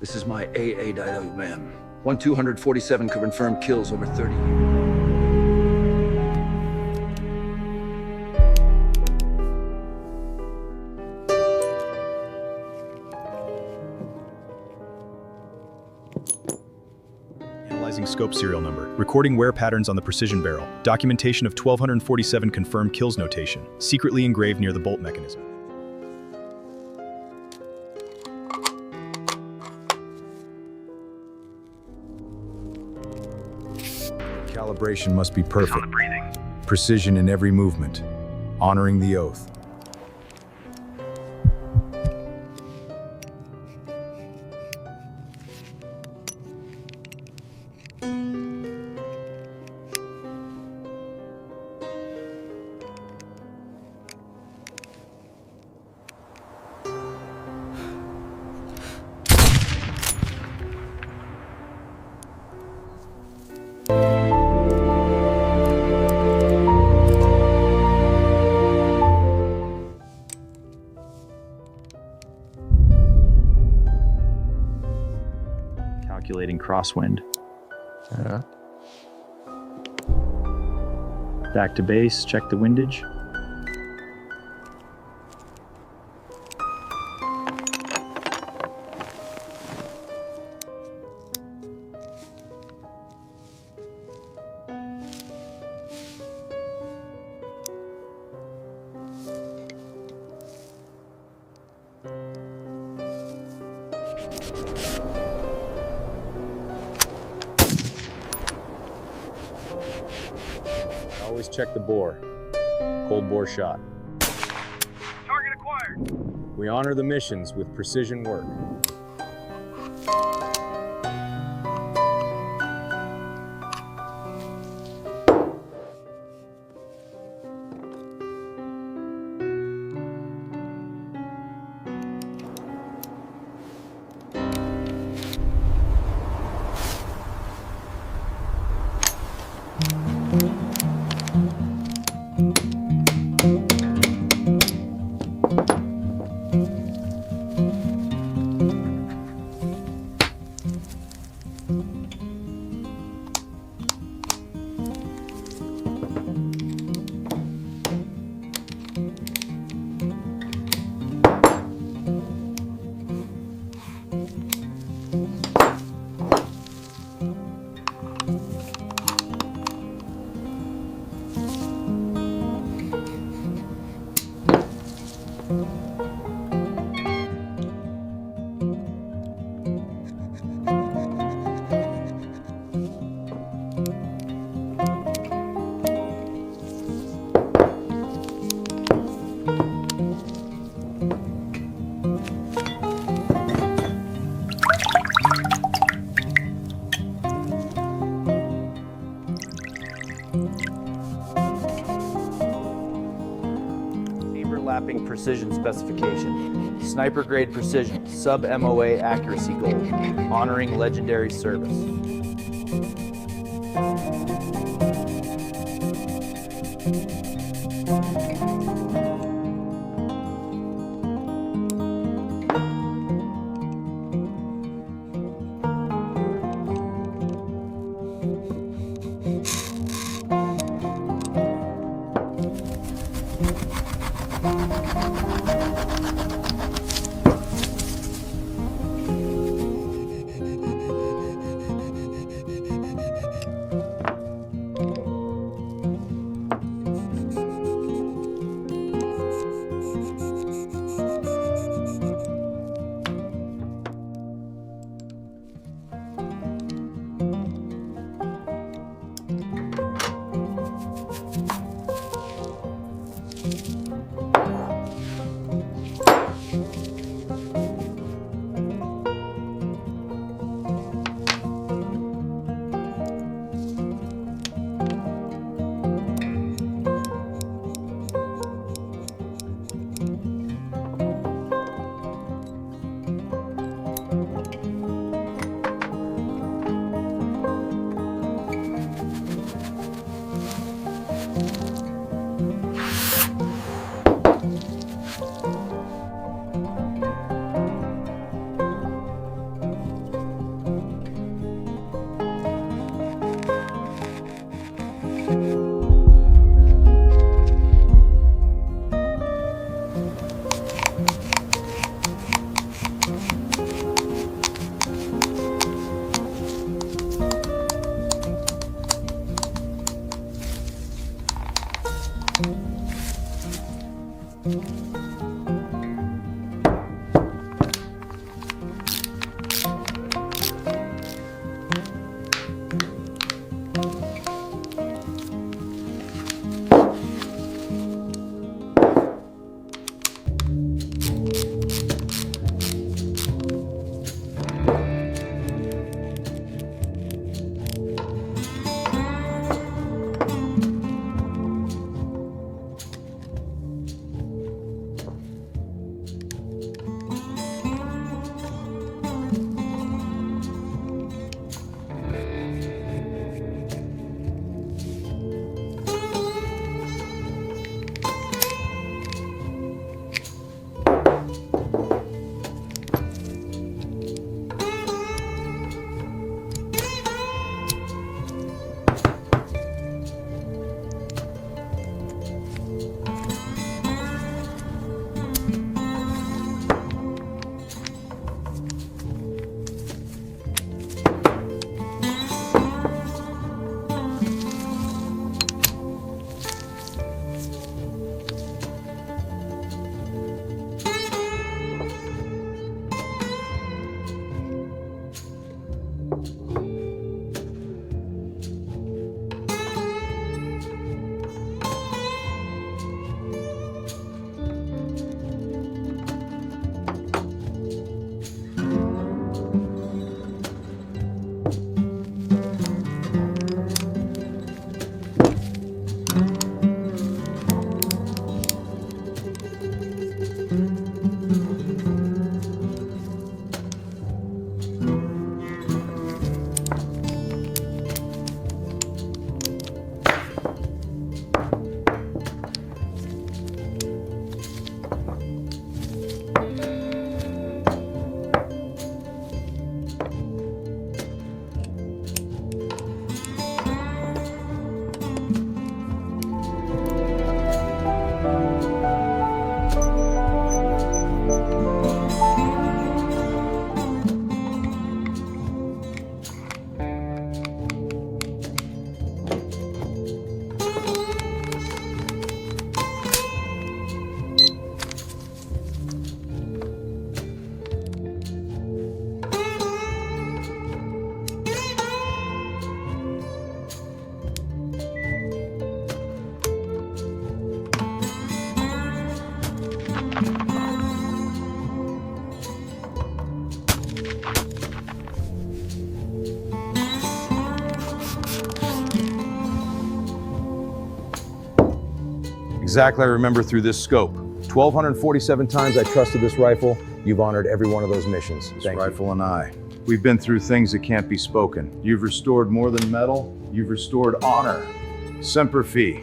This is my AWM. 1,247 confirmed kills over 30 years. Analyzing scope serial number, recording wear patterns on the precision barrel, documentation of 1,247 confirmed kills notation, secretly engraved near the bolt mechanism. Calibration must be perfect. Precision in every movement. Honoring the oath. Calculating crosswind. Back to base, check the windage. Always check the bore. Cold bore shot. Target acquired. We honor the missions with precision work. Lapping precision specification. Sniper grade precision, sub-MOA accuracy goal. Honoring legendary service. exactly I remember through this scope. 1,247 times I trusted this rifle. You've honored every one of those missions. Thank you. Rifle and I. We've been through things that can't be spoken. You've restored more than metal. You've restored honor. Semper Fi.